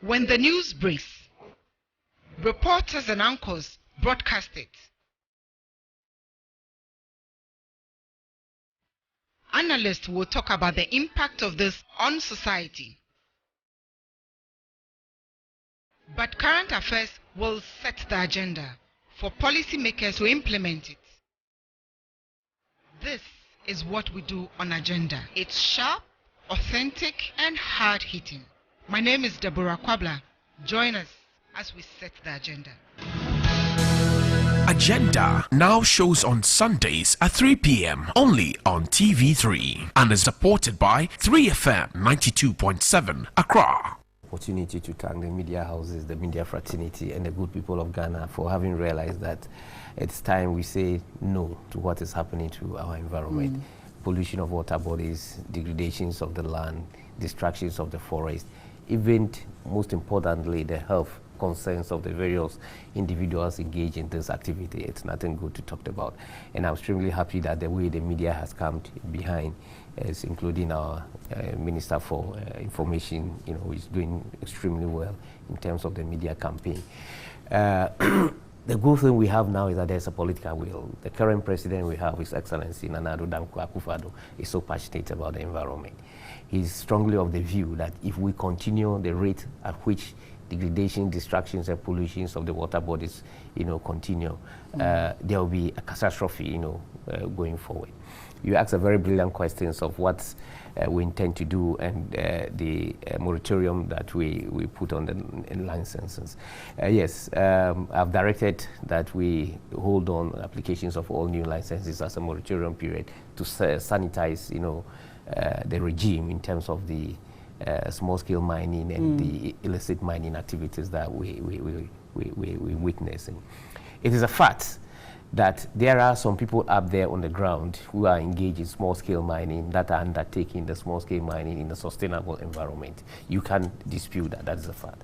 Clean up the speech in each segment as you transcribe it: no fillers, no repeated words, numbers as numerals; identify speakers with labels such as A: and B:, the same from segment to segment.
A: When the news breaks, reporters and anchors broadcast it. Analysts will talk about the impact of this on society. But current affairs will set the agenda for policymakers to implement it. This is what we do on Agenda. It's sharp, authentic, and hard-hitting. My name is Deborah Kwabla. Join us as we set the agenda.
B: Agenda now shows on Sundays at 3 p.m. only on TV3 and is supported by 3FM 92.7 Accra.
C: Opportunity to thank the media houses, the media fraternity, and the good people of Ghana for having realized that it's time we say no to what is happening to our environment. Pollution of water bodies, degradations of the land, destructions of the forest, even most importantly, the health concerns of the various individuals engaged in this activity. It's nothing good to talk about. And I'm extremely happy that the way the media has come behind, is including our Minister for Information, who is doing extremely well in terms of the media campaign. The good thing we have now is that there's a political will. The current president we have, His Excellency Nana Addo Dankwa Akufo-Addo, is so passionate about the environment. He's strongly of the view that if we continue the rate at which degradation, destructions, and pollutions of the water bodies, continue, there will be a catastrophe, going forward. You asked a very brilliant questions of what we intend to do and the moratorium that we put on the licenses. Yes, I've directed that we hold on applications of all new licenses as a moratorium period to sanitize, the regime in terms of the small-scale mining and the illicit mining activities that we witnessing. It is a fact that there are some people up there on the ground who are engaged in small-scale mining that are undertaking the small-scale mining in a sustainable environment. You can't dispute that. That is a fact.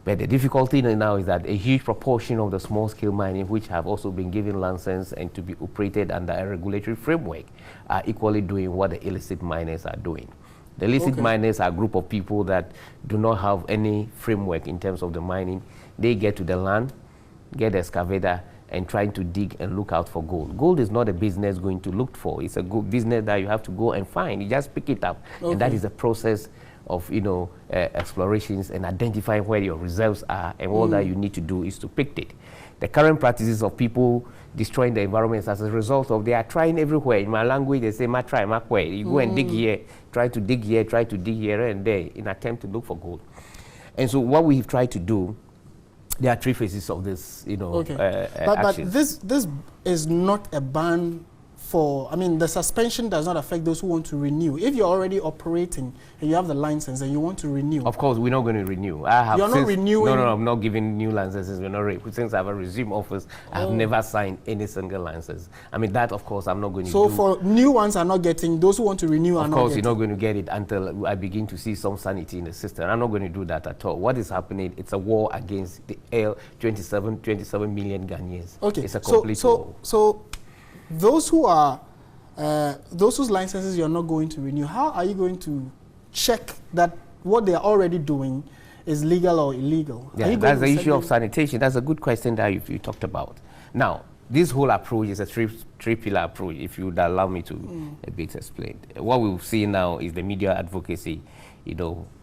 C: But the difficulty now is that a huge proportion of the small-scale mining, which have also been given license and to be operated under a regulatory framework, are equally doing what the illicit miners are doing. The illicit miners are a group of people that do not have any framework in terms of the mining. They get to the land, get the excavator, and trying to dig and look out for gold. Gold is not a business going to look for. It's a good business that you have to go and find. You just pick it up. And that is the process of explorations and identifying where your reserves are, and all that you need to do is to pick it. The current practices of people destroying the environment as a result of they are trying everywhere. In my language, they say, "Ma try, ma way." You go and dig here, try to dig here and there in attempt to look for gold. And so what we've tried to do, there are three phases of this,
D: but this is not a ban for, the suspension does not affect those who want to renew. If you're already operating and you have the license and you want to renew.
C: Of course, we're not going to renew.
D: You're not renewing?
C: No, I'm not giving new licenses. Since I have a resumed office, I have never signed any single license. that, of course, I'm not going to do.
D: So for new ones are not getting, those who want to renew are not getting?
C: Of course, you're not going to get it until I begin to see some sanity in the system. I'm not going to do that at all. What is happening, it's a war against the 27 million Ghanaians.
D: Okay,
C: it's a complete war.
D: So those who are, those whose licenses you're not going to renew, how are you going to check that what they are already doing is legal or illegal?
C: Yeah, that's the issue of sanitation. That's a good question that you talked about. Now, this whole approach is a three-pillar approach, if you would allow me to a bit explain. What we'll see now is the media advocacy,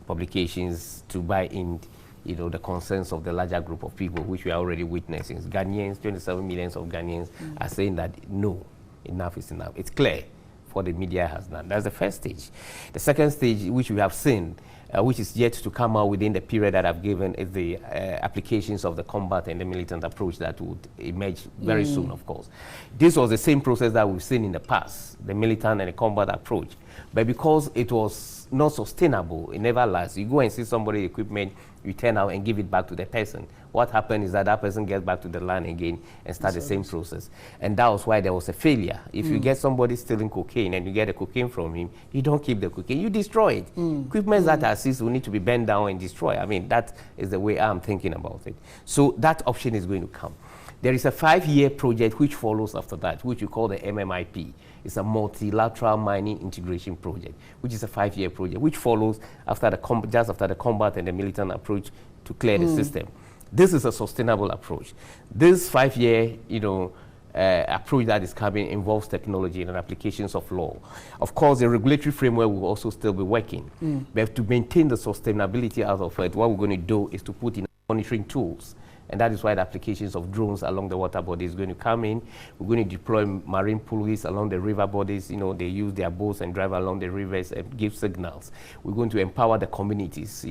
C: publications to buy in, the concerns of the larger group of people, which we are already witnessing. Ghanaians, 27 million of Ghanaians are saying that no, enough is enough. It's clear what the media has done. That's the first stage. The second stage, which we have seen, which is yet to come out within the period that I've given, is the applications of the combat and the militant approach that would emerge very soon, of course. This was the same process that we've seen in the past, the militant and the combat approach. But because it was not sustainable, it never lasts. You go and see somebody's equipment, you turn out and give it back to the person. What happened is that person gets back to the land again and start the same process. And that was why there was a failure. If you get somebody stealing cocaine and you get the cocaine from him, you don't keep the cocaine, you destroy it. Equipment that are seized will need to be bent down and destroyed. That is the way I'm thinking about it. So that option is going to come. There is a 5-year project which follows after that, which we call the MMIP. It's a multilateral mining integration project, which is a 5-year project, which follows after the just after the combat and the militant approach to clear the system. This is a sustainable approach. This 5-year, approach that is coming involves technology and applications of law. Of course, the regulatory framework will also still be working. But to maintain the sustainability out of it, what we're going to do is to put in monitoring tools. And that is why the applications of drones along the water body is going to come in. We're going to deploy marine police along the river bodies. They use their boats and drive along the rivers and give signals. We're going to empower the communities,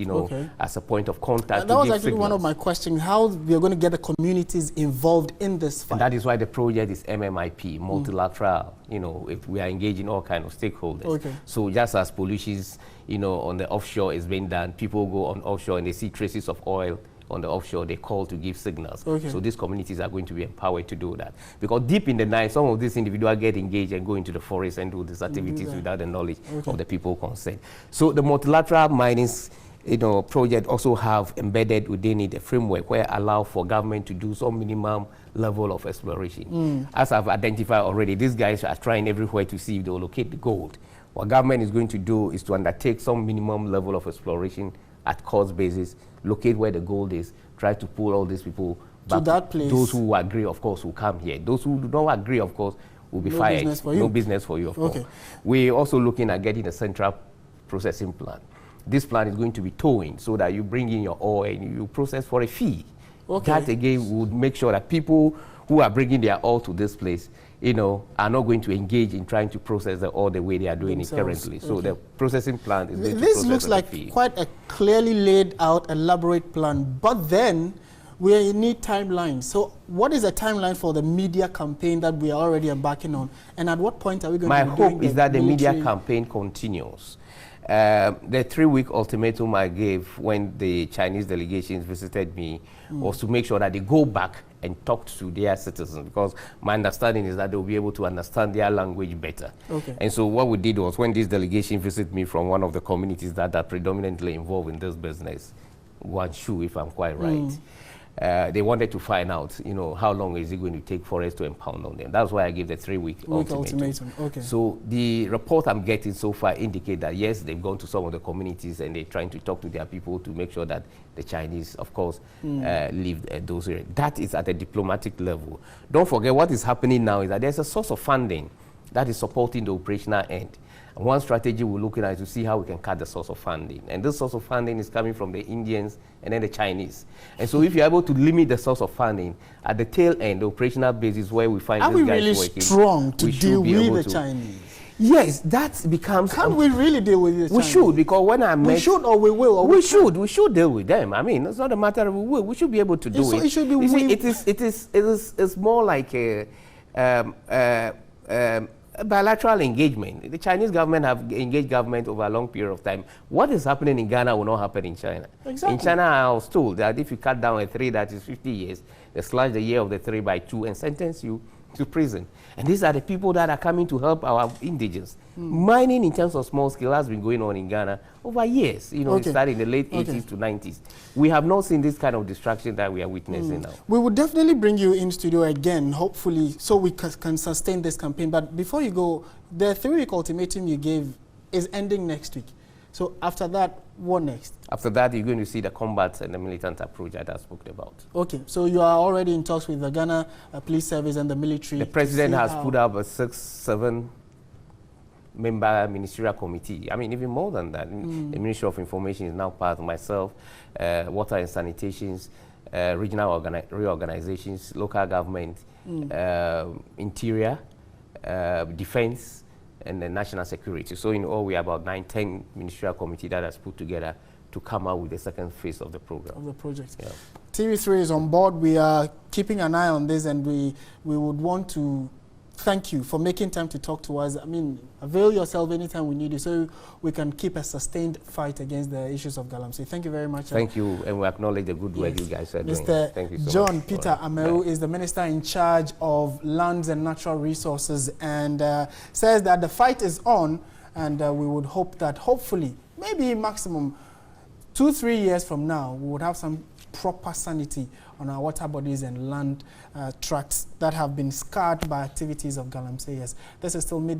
C: as a point of contact.
D: That was actually one of my questions, how we're going to get the communities involved in this fight.
C: And that is why the project is MMIP, multilateral. If we are engaging all kinds of stakeholders. So just as pollutions, on the offshore is being done, people go on offshore and they see traces of oil on the offshore, they call to give signals. So these communities are going to be empowered to do that. Because deep in the night, some of these individuals get engaged and go into the forest and do these activities without the knowledge of the people concerned. So the multilateral mining project also have embedded within it a framework where allow for government to do some minimum level of exploration. As I've identified already, these guys are trying everywhere to see if they'll locate the gold. What government is going to do is to undertake some minimum level of exploration at cost basis, locate where the gold is, try to pull all these people back
D: to that place.
C: Those who agree, of course, will come here. Those who do not agree, of course, will be fired. No business for you, of course. We're also looking at getting a central processing plant. This plant is going to be towing so that you bring in your ore and you process for a fee. That, again, would make sure that people who are bringing their ore to this place, are not going to engage in trying to process the ore the way they are doing it currently. So the processing plant is going to process. This
D: looks like quite a clearly laid out, elaborate plan, but then we need timelines. So what is the timeline for the media campaign that we are already embarking on? And at what point are we going to be doing
C: My hope is that the media campaign continues. The 3-week ultimatum I gave when the Chinese delegations visited me was to make sure that they go back and talk to their citizens, because my understanding is that they'll be able to understand their language better. And so what we did was, when this delegation visited me from one of the communities that are predominantly involved in this business, Guangzhou, if I'm quite right, they wanted to find out, how long is it going to take for us to impound on them. That's why I gave the 3-week ultimatum. So the report I'm getting so far indicate that, yes, they've gone to some of the communities and they're trying to talk to their people to make sure that the Chinese, of course, leave those areas. That is at a diplomatic level. Don't forget, what is happening now is that there's a source of funding that is supporting the operational end. One strategy we're looking at is to see how we can cut the source of funding. And this source of funding is coming from the Indians and then the Chinese. And so if you're able to limit the source of funding, at the tail end, the operational basis where we find these guys working,
D: are we really strong to deal with the Chinese?
C: Yes, that becomes...
D: Can we really deal with the Chinese?
C: We should, because when I met...
D: We should or we will? Or
C: we should deal with them. I mean, it's not a matter of we will. We should be able to do it.
D: It should be...
C: You see, it's more like a bilateral engagement. The Chinese government have engaged government over a long period of time. What is happening in Ghana will not happen in China. In China, I was told that if you cut down a 3 that is 50 years, they slash the year of the 3 by 2 and sentence you to prison. And these are the people that are coming to help our indigenous. Mining in terms of small scale has been going on in Ghana over years. It started in the late 80s to 90s. We have not seen this kind of destruction that we are witnessing now.
D: We will definitely bring you in studio again, hopefully, so we can sustain this campaign. But before you go, the 3-week ultimatum you gave is ending next week. So after that, what next? After that, you're going to see the combat and the militant approach that I spoke about. So you are already in talks with the Ghana Police Service and the military.
C: The president has put up a 6-7 member ministerial committee. I mean, even more than that. The Ministry of Information is now part of myself, water and sanitations, regional reorganizations, local government, interior, defense, and the national security. So in all, we are about 9-10 ministerial committee that has put together to come out with the second phase of the program. Of the project. Yeah. TV3 is on board. We are keeping an eye on this, and we would want to thank you for making time to talk to us. I mean, avail yourself anytime we need you so we can keep a sustained fight against the issues of Galamsey. Thank you very much. Thank you, and we acknowledge the good work you guys are doing. Thank you so John much. Peter Ameru is the Minister in charge of Lands and Natural Resources, and says that the fight is on, and we would hope that hopefully, maybe maximum 2-3 years from now, we would have some
D: proper sanity on our water bodies and land tracts that have been scarred by activities of galamseyers. This is still mid